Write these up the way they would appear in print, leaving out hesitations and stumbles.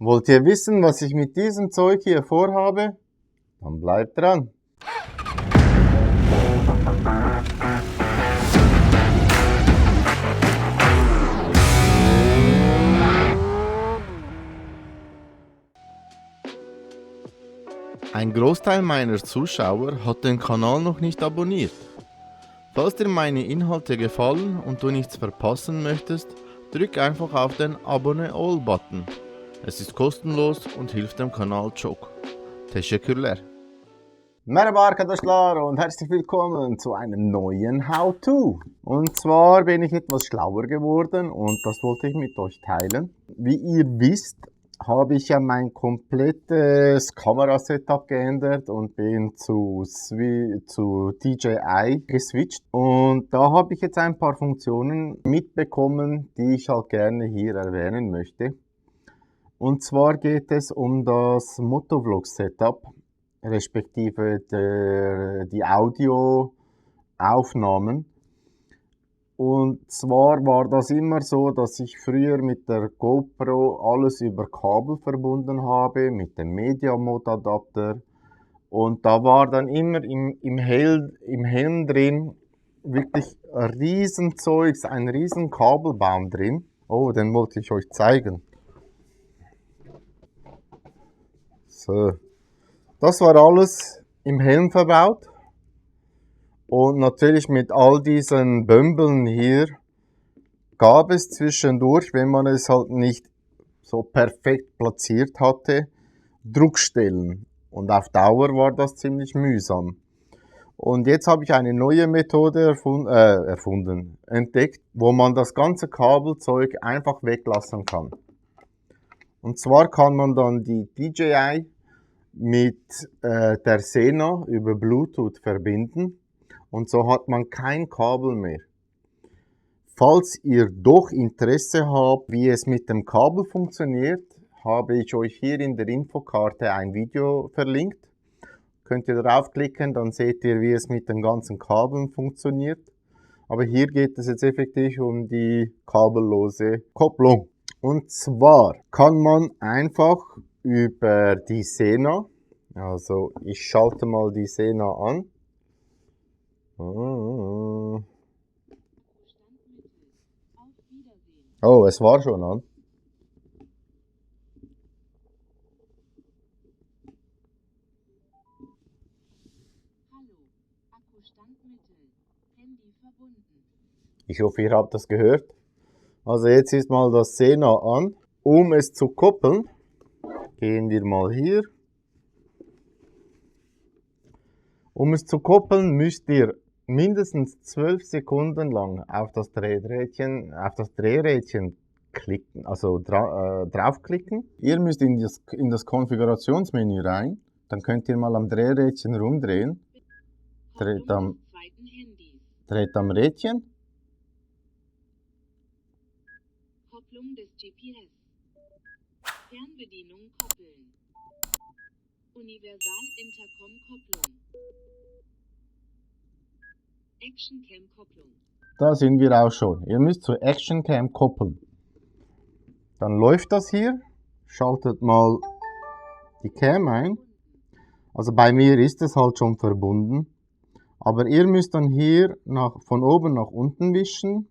Wollt ihr wissen, was ich mit diesem Zeug hier vorhabe? Dann bleibt dran. Ein Großteil meiner Zuschauer hat den Kanal noch nicht abonniert. Falls dir meine Inhalte gefallen und du nichts verpassen möchtest, drück einfach auf den Abonne All-Button. Es ist kostenlos und hilft dem Kanal çok. Teşekkürler. Merhaba arkadaşlar und herzlich willkommen zu einem neuen How-To. Und zwar bin ich etwas schlauer geworden und das wollte ich mit euch teilen. Wie ihr wisst, habe ich ja mein komplettes Kamerasetup geändert und bin zu DJI geswitcht. Und da habe ich jetzt ein paar Funktionen mitbekommen, die ich halt gerne hier erwähnen möchte. Und zwar geht es um das Motovlog-Setup, respektive die Audioaufnahmen. Und zwar war das immer so, dass ich früher mit der GoPro alles über Kabel verbunden habe, mit dem Media Mod Adapter. Und da war dann immer im Helm drin wirklich ein Riesenzeugs, ein riesen Kabelbaum drin. Oh, den wollte ich euch zeigen. So, das war alles im Helm verbaut. Und natürlich mit all diesen Bömbeln hier gab es zwischendurch, wenn man es halt nicht so perfekt platziert hatte, Druckstellen. Und auf Dauer war das ziemlich mühsam. Und jetzt habe ich eine neue Methode entdeckt, wo man das ganze Kabelzeug einfach weglassen kann. Und zwar kann man dann die DJI mit der Sena über Bluetooth verbinden. Und so hat man kein Kabel mehr. Falls ihr doch Interesse habt, wie es mit dem Kabel funktioniert, habe ich euch hier in der Infokarte ein Video verlinkt. Könnt ihr draufklicken, dann seht ihr, wie es mit den ganzen Kabeln funktioniert. Aber hier geht es jetzt effektiv um die kabellose Kopplung. Und zwar kann man einfach über die Sena, also ich schalte mal die Sena an. Oh, es war schon an. Ich hoffe, ihr habt das gehört. Also jetzt ist mal das Sena an. Um es zu koppeln, gehen wir mal hier. Um es zu koppeln, müsst ihr mindestens 12 Sekunden lang auf das Drehrädchen klicken, also draufklicken. Ihr müsst in das Konfigurationsmenü rein, dann könnt ihr mal am Drehrädchen rumdrehen. Dreht am Rädchen. Kopplung des GPS. Fernbedienung koppeln. Universal Intercom Kopplung. Action Cam Kopplung. Da sind wir auch schon. Ihr müsst zur Action Cam koppeln. Dann läuft das hier. Schaltet mal die Cam ein. Also bei mir ist es halt schon verbunden. Aber ihr müsst dann hier von oben nach unten wischen.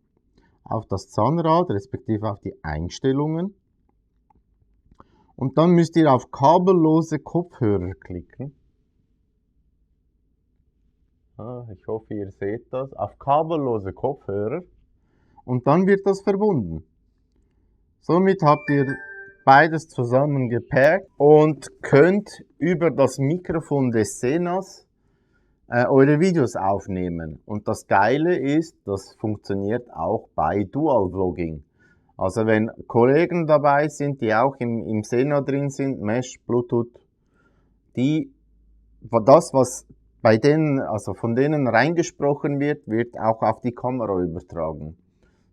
Auf das Zahnrad, respektive auf die Einstellungen. Und dann müsst ihr auf kabellose Kopfhörer klicken. Ich hoffe, ihr seht das. Auf kabellose Kopfhörer. Und dann wird das verbunden. Somit habt ihr beides zusammen gepackt und könnt über das Mikrofon des Senas eure Videos aufnehmen. Und das Geile ist, das funktioniert auch bei Dual Vlogging. Also wenn Kollegen dabei sind, die auch im Sena drin sind, Mesh, Bluetooth, das, was bei denen, also von denen reingesprochen wird, wird auch auf die Kamera übertragen.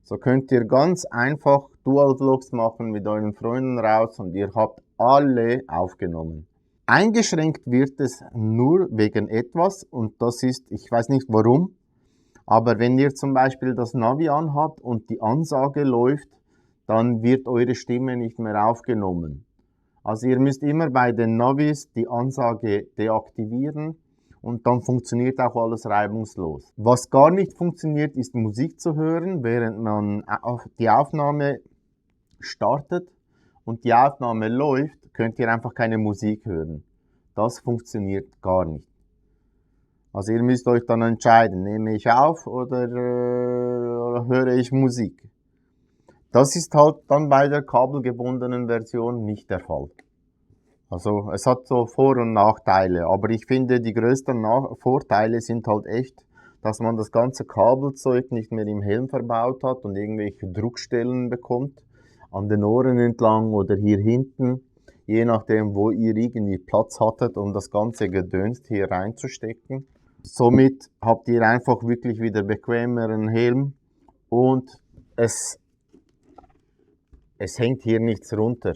So könnt ihr ganz einfach Dual Vlogs machen mit euren Freunden raus und ihr habt alle aufgenommen. Eingeschränkt wird es nur wegen etwas und das ist, ich weiß nicht warum, aber wenn ihr zum Beispiel das Navi anhabt und die Ansage läuft, dann wird eure Stimme nicht mehr aufgenommen. Also ihr müsst immer bei den Navis die Ansage deaktivieren und dann funktioniert auch alles reibungslos. Was gar nicht funktioniert, ist Musik zu hören, während man die Aufnahme startet und die Aufnahme läuft, könnt ihr einfach keine Musik hören. Das funktioniert gar nicht. Also ihr müsst euch dann entscheiden, nehme ich auf oder höre ich Musik. Das ist halt dann bei der kabelgebundenen Version nicht der Fall. Also es hat so Vor- und Nachteile, aber ich finde die größten Vorteile sind halt echt, dass man das ganze Kabelzeug nicht mehr im Helm verbaut hat und irgendwelche Druckstellen bekommt, an den Ohren entlang oder hier hinten, je nachdem wo ihr irgendwie Platz hattet, um das ganze Gedöns hier reinzustecken. Somit habt ihr einfach wirklich wieder bequemeren Helm und es hängt hier nichts runter.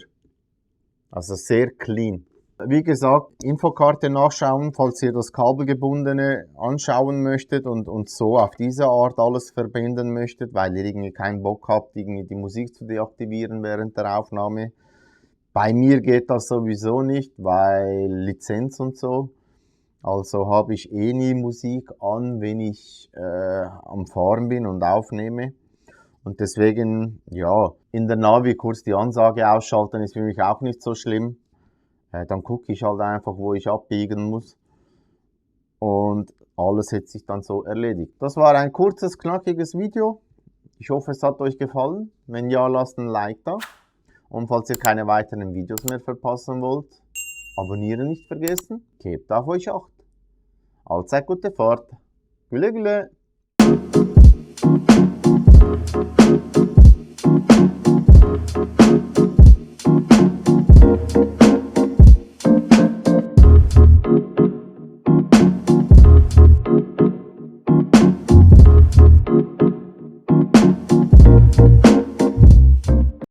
Also sehr clean. Wie gesagt, Infokarte nachschauen, falls ihr das kabelgebundene anschauen möchtet und so auf diese Art alles verbinden möchtet, weil ihr irgendwie keinen Bock habt, irgendwie die Musik zu deaktivieren während der Aufnahme. Bei mir geht das sowieso nicht, weil Lizenz und so. Also habe ich eh nie Musik an, wenn ich am Fahren bin und aufnehme. Und deswegen, ja, in der Navi kurz die Ansage ausschalten ist für mich auch nicht so schlimm. Dann gucke ich halt einfach, wo ich abbiegen muss. Und alles hat sich dann so erledigt. Das war ein kurzes, knackiges Video. Ich hoffe, es hat euch gefallen. Wenn ja, lasst ein Like da. Und falls ihr keine weiteren Videos mehr verpassen wollt, abonnieren nicht vergessen. Gebt auf euch Acht. Allzeit gute Fahrt. Güle güle.